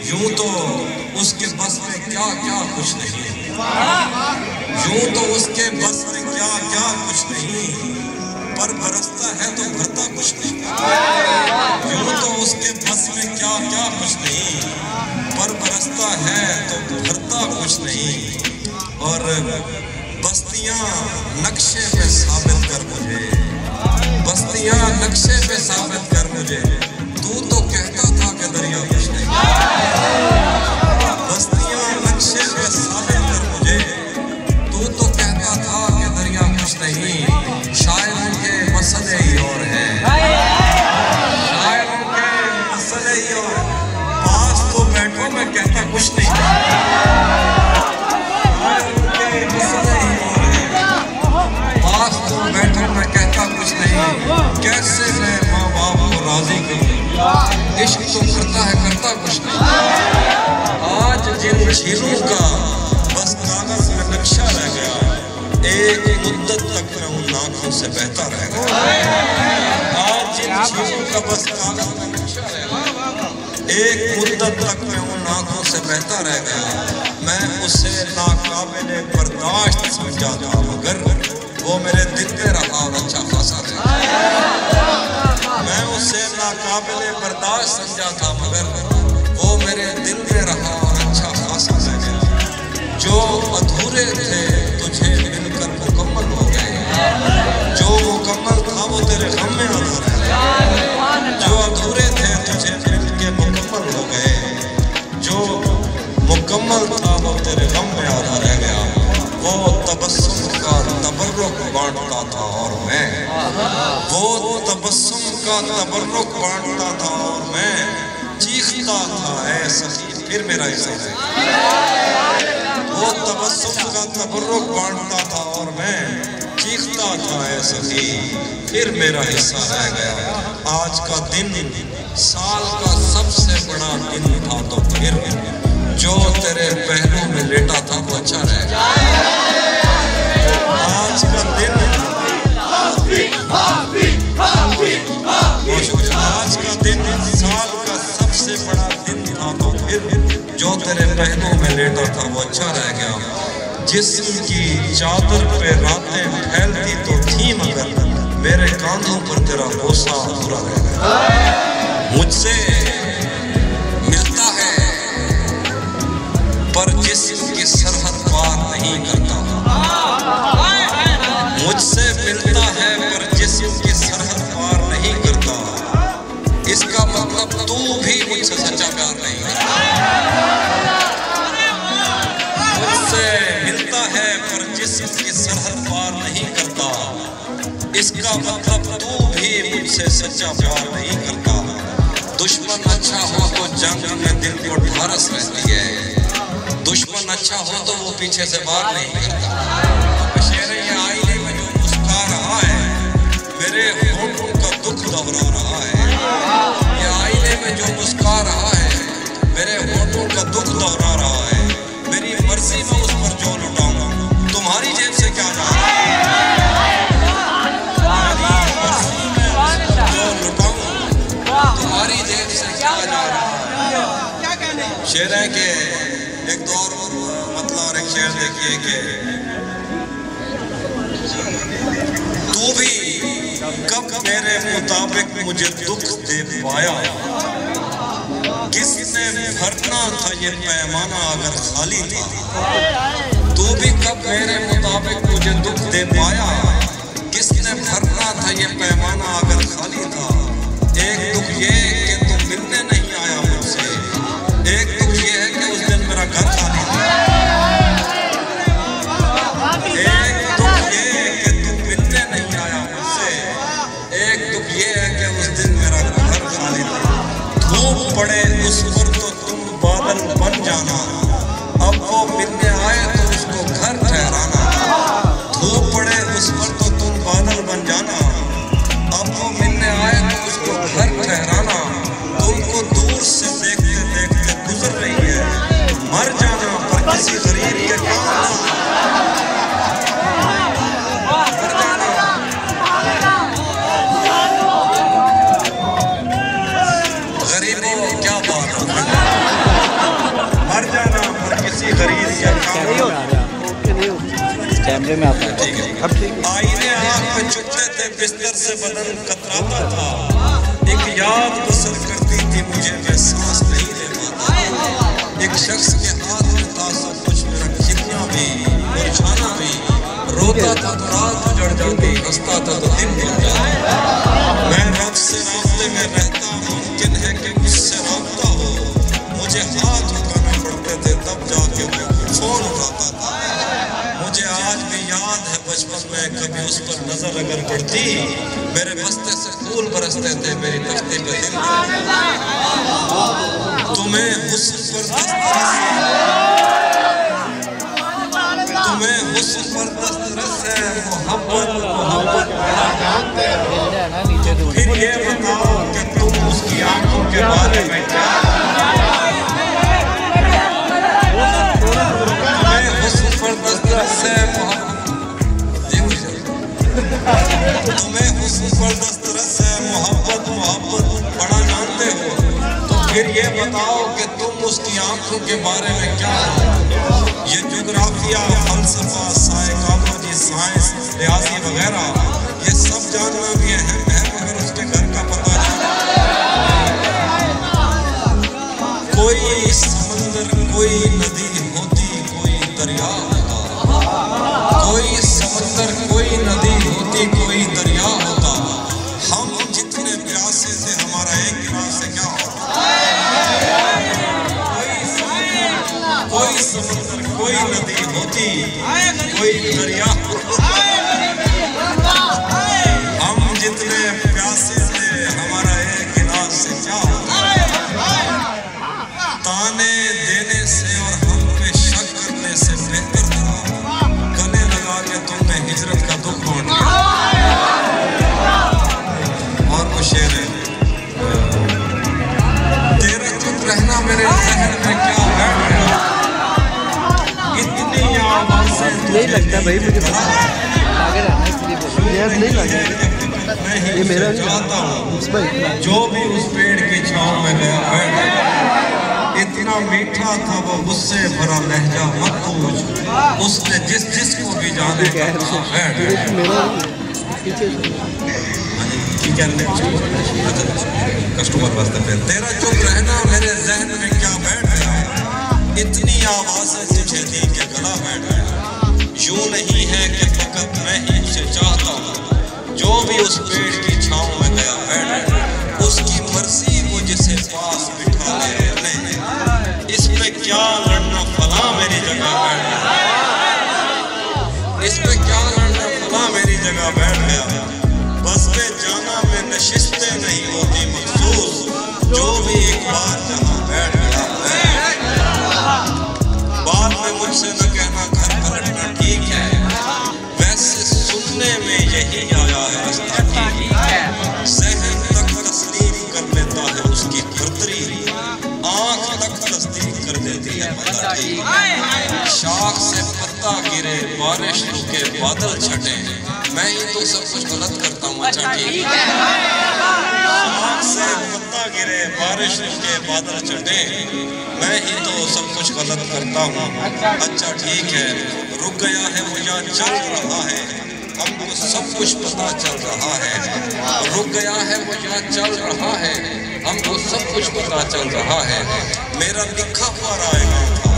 यूं तो उसके बस में क्या क्या कुछ नहीं, यूं तो उसके बस में क्या क्या कुछ नहीं, पर बरसता है तो भरता कुछ नहीं। यूं तो उसके बस में क्या क्या कुछ नहीं, पर बरसता है तो भरता कुछ नहीं। और बस्तियां नक्शे पे साबित कर मुझे, बस्तियां नक्शे पे साबित कर मुझे, तू तो कहता था कि दरिया कुछ नहीं। बस्तियां नक्शे पे साबित कर मुझे, तू तो कहता था कि दरिया कुछ नहीं। शायरों के मसले ही और हैं, शायरों के मसले ही और, पास तो बैठो मैं कहता कुछ नहीं। शायरों के मसले ही और हैं, पास तो बैठो मैं कहता कुछ नहीं। कैसे मैं माँ बाप को राजी करूं, इश्क तो करता है करता कुछ नहीं। आज जिन झीलों का बस कागज में नक्शा रह गया, एक मुद्दत तक मैं उन आंखों से बहता रह गया। आज जिन झीलों का बस कागज में नक्शा रह गया, एक मुद्दत तक मैं उन आंखों से बहता रह गया। मैं उसे नाकाबिले बर्दाश्त समझा था, मगर वो मेरे दिल में रहा और अच्छा खासा रह गया। मैं उसे नाकाबिले बर्दाश्त समझा था, मगर वो मेरे दिल में रहा और अच्छा खासा रह गया। जो अधूरे थे तुझे मिलकर मुकम्मल हो गए, जो मुकम्मल था वो तेरे गम में आधा रह गया। जो अधूरे थे तुझे मिलके मुकम्मल हो गए, जो मुकम्मल था वो तेरे गम में आधा रह गया। वो तबस्सुम का तबर्रुक बांटता था और मैं, वो तबस्सुम का तबर्रुक बांटता था और मैं चीखता था ऐ सखी फिर मेरा हिस्सा रह गया। वो तबस्सुम का तबर्रुक बांटता था और मैं चीखता था ऐ सखी फिर मेरा हिस्सा रह गया। आज का दिन साल का सबसे बड़ा दिन था, तो फिर जो तेरे पहलू में लेटा था वो अच्छा रह गया। आज का दिन आज का दिन साल का सबसे बड़ा दिन था, तो फिर जो तेरे पहलू में लेटा था वो अच्छा रह गया। जिस्म की चादर पे रातें फैलती तो थी, मगर मेरे कांधों पर तेरा बोसा पूरा रह गया। मुझसे मिलता है पर जिस्म की सरहद पार नहीं करता, मुझसे मिलता है पर जिस्म की सरहद पार नहीं करता। इसका मतलब तू भी मुझसे सच्चा प्यार नहीं करता। मुझसे मिलता है पर जिस्म की सरहद पार नहीं करता, इसका मतलब तू भी मुझसे सच्चा प्यार नहीं करता। दुश्मन अच्छा हो तो जंग में दिल को ढारस रहती है, दुश्मन अच्छा हो तो वो पीछे से वार नहीं करता। शेर ये आईने में जो मुस्कुरा रहा है, मेरे होठों का दुख दोहरा रहा है। ये आईने में जो मुस्कुरा रहा है, मेरे होठों का दुख दोहरा रहा है। मेरी मर्जी में उस पर जो लुटाऊं, तुम्हारी जेब से क्या जा रहा है। मेरी मर्जी में उस पर जो लुटाऊं, तुम्हारी जेब से क्या जा रहा है। शेर है कि एक दो और मतलब और एक शेर देखिए कि तू भी कब मेरे मुताबिक मुझे दुख दे पाया, किसने भरना था ये पैमाना अगर खाली था। तू भी कब मेरे मुताबिक मुझे दुख दे पाया, किसने भरना था ये पैमाना अगर खाली था। एक दुख ये कि तू मिलने नहीं आया मुझसे, एक दुख ये है कि उस दिन मेरा घर खाली था। एक दुख ये है कि तू मिलने नहीं आया मुझसे, एक दुख ये है कि उस दिन मेरा घर खाली था। धूप पड़े उस पर तो तुम बादल बन जाना, अब वो मिलने आए तो उसको घर ठहराना। धूप पड़े उस पर तो तुम बादल बन जाना, अब वो मिलने आए तो उसको घर ठहराना। तुमको दूर से देखते देखते गुजर रही है, मर जाना पर किसी गरीब के काम ना। गरीबों क्या बात है। कैमरे में आता है। ठीक है। अब ठीक है। आईने आँख पे चुभते थे, बिस्तर से बदन कतराता था, एक याद बसर करती थी मुझे, मैं सांस नहीं ले पाता। एक शख्स के हाथ में था सब कुछ, मेरा खिलना भी मुरझाना भी, रोता था तो रात उजड़ जाती, हंसता था तो दिन ढल जाता। मैं रब से रास्ते में रहता, मुमकिन है कि मुझसे राब्ता हो, मुझे हाथ उठाना पड़ते थे तब जाके वो फोन उठाता था। मुझे आज भी याद है बचपन में कभी उस पर नजर अगर पड़ती, मेरे बस्ते से फूल बरसते थे, मेरी तख्ती पे दिल। तुम्हें हुस्न पर दस्तरस है मोहब्बत, मोहब्बत फिर ये बताओ कि तुम उसकी आंखों के बारे में क्या। तुम्हें हुस्न पर दस्तरस है तुम्हें हुस्न पर दस्तरस है मोहब्बत, मोहब्बत बड़ा जानते हो, तो फिर ये बताओ कि तुम उसकी आंखों के बारे में क्या। ये जोग्राफिया, फलसफा, साइकोलॉजी, साइंस, रियाजी वगैरह ये सब जानना भी अहम है, मगर उसके घर का पता नहीं। कोई समंदर, कोई नदी होती, कोई दरिया होता, कोई समंदर, कोई नदी होती, कोई दरिया होता। हम जितने प्यासे थे हमारा एक गिलास से क्या होता। कोई समंदर, कोई नदी होती, कोई दरिया होता। हम जितने प्यासे थे हमारा एक गिलास से क्या होता। ताने देने से और हम पे शक करने से बेहतर था गले लगा के तुमने हिजरत का दुख बांट लिया। और वो शेर है, तेरा चुप रहना मेरे जहन में क्या बैठ गया, इतनी आवाज़ें नहीं लगता भाई मुझे आगे रहना, इसलिए यार नहीं लगता। ये मेरा चाहता हूँ भाई जो भी उस पेड़ की छाँव में गया बैठ गया। इतना मीठा था वो मुझसे भरा लहजा मत पूछ, उसने जिस जिसको भी जाने का कहा बैठ गया। कस्टमर वास्ते पे तेरा चुप रहना मेरे जहन में क्या बैठ गया, इतनी आवाज़ें तुझे दी कि गला बैठ गया। यूं नहीं है कि फकत मैं ही उसे चाहता हूँ, जो भी उस पेड़ की छाँव में गया बैठ गया। उसकी मर्जी वो जिसे पास बिठा ले अपने, इस पे क्या लड़ना फला मेरी जगह बैठ गया, इस पे क्या लड़ना फला मेरी जगह बैठ गया। बस पे जाना में नशिस्तें नहीं होती मखसूस, जो भी एक बार जहाँ बैठ गया। बाद में मुझसे न कहना घर पलटना ठीक है, वैसे सुनने में यही आया है रास्ता ठीक है। ज़हन तक तस्लीम कर लेता है उसकी बर्तरी, आँख तक तस्दीक कर देती है पता ठीक। शाख से पत्ता गिरे, बारिश रुके, बादल छटे, मैं ही तो सब कुछ गलत करता हूँ अच्छा ठीक है। शाख से पत्ता गिरे, बारिश रुके, बादल छटे, मैं ही तो सब कुछ गलत करता हूँ अच्छा ठीक है। रुक गया है वो या चल रहा है, हमको सब कुछ पता चल रहा है। रुक गया है वो या चल रहा है, हमको सब कुछ पता चल रहा है। मेरा लिखा हुआ रायगा था,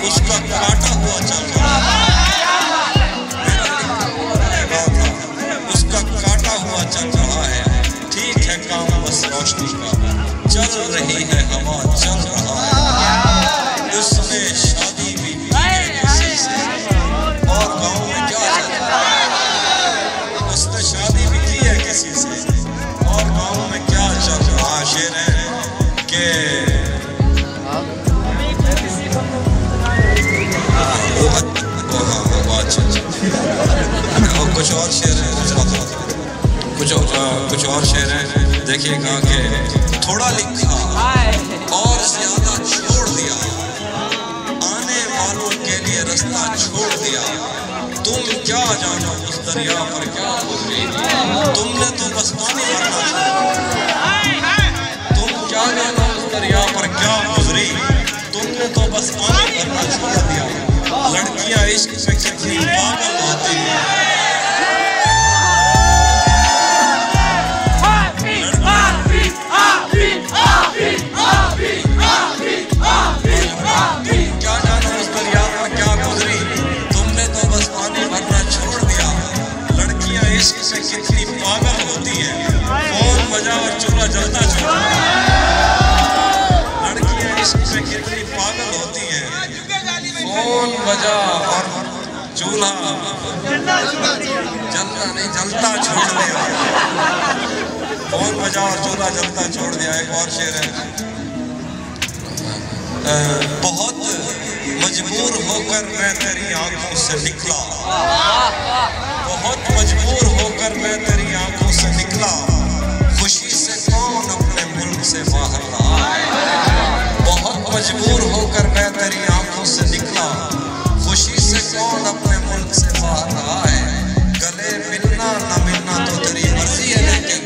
उसका काटा हुआ चल रहा है। मेरा लिखा हुआ रायगा था, उसका काटा हुआ चल रहा है। ठीक है काम बस रोशनी का, चल रही है हवा चल रहा है। उसने शादी भी की है किसी से, और गाँव में क्या चल रहा है। उसने शादी भी की है किसी से, और गाँव में क्या चल रहा है। शेर है कि कुछ और शेर है, कुछ और शेर है। देखिएगा कि थोड़ा लिखा और ज्यादा छोड़ दिया, आने वालों के लिए रास्ता छोड़ दिया। तुम क्या जानो उस दरिया पर क्या गुजरी, तुमने तो बस पानी भरना छोड़ दिया। तुम क्या जानो उस दरिया पर क्या गुजरी, तुमने तो बस पानी भरना छोड़ दिया। लड़कियां इश्क पे कितनी पागल होती बजा और चूल्हा जलता नहीं जलता छोड़ दिया। फोन बजा और चूल्हा जलता छोड़ दिया। एक और शेर है, बहुत मजबूर होकर मैं तेरी आंखों से निकला, बहुत मजबूर होकर मैं तेरी आंखों से निकला, खुशी से कौन अपने मुल्क से बाहर रहा। बहुत मजबूर होकर मैं तेरी आंखों से निकला, खुशी से कौन अपने मुल्क से बाहर रहा है। गले मिलना ना मिलना तो तेरी मर्जी है, लेकिन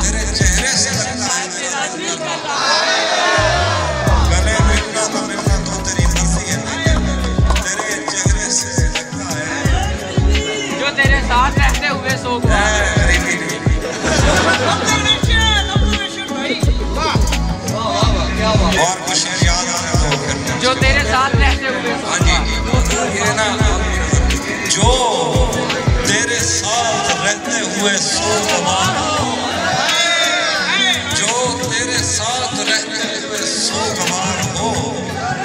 तेरे चेहरे से लगता है मेरा दिल कर रहा है। गले मिलना ना मिलना तो तेरी मर्जी है, लेकिन तेरे चेहरे से लगता है जो तेरे साथ रहते हुए सो गया। और कुछ शेर याद आ रहा हो फिर जो तेरे साथ रहते हुए। हाँ जी, ये ना जो तेरे साथ रहते हुए सो गवार, जो तेरे साथ रहते हुए सो गवार हो,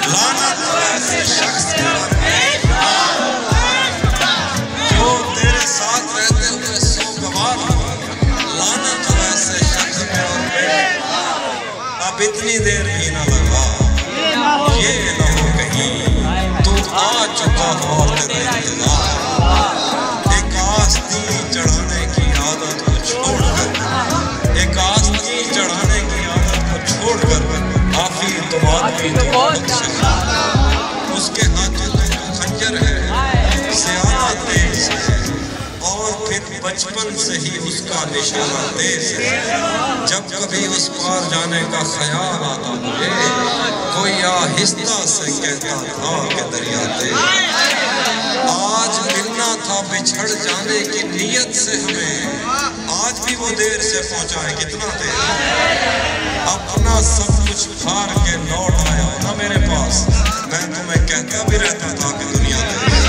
लानत ऐसे शख्स पर, जो तेरे साथ रहते हुए सो गवार हो, लानत ऐसे शख्स पे। अब इतनी देर भी न लगा, ये न हो कहीं तू आ चुका हो और तेरा इंतजार। एक आस्तीन चढ़ाने की आदत को छोड़कर, एक आस्तीन चढ़ाने की आदत को छोड़कर काफी तो आदमी तो बहुत शख्स, उसके हाथों में जो खंजर है ज़्यादा तेज है, और फिर बचपन से ही उसका निशाना तेज है। जब कभी उस पार जाने का ख्याल आता मुझे, कोई आहिस्ता से कहता था कि दरिया तेज। आज मिलना था बिछड़ जाने की नीयत से हमें, आज भी वो देर से पहुंचा है। कितना देर, अपना सब कुछ हार के लौट आया ना मेरे पास। मैं तुम्हें कहता भी रहता था कि दुनिया तेज,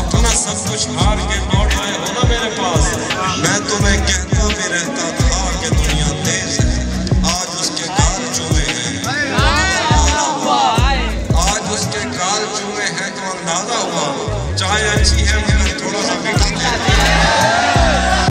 अपना सब कुछ हार के लौट आए हो ना मेरे पास। मैं तुम्हें कहता भी रहता था कि दुनिया तेज है। आज उसके गाल चूमे हैं, आज उसके गाल चूमे हैं तो अंदाजा हुआ चाय अच्छी है मगर थोड़ा सा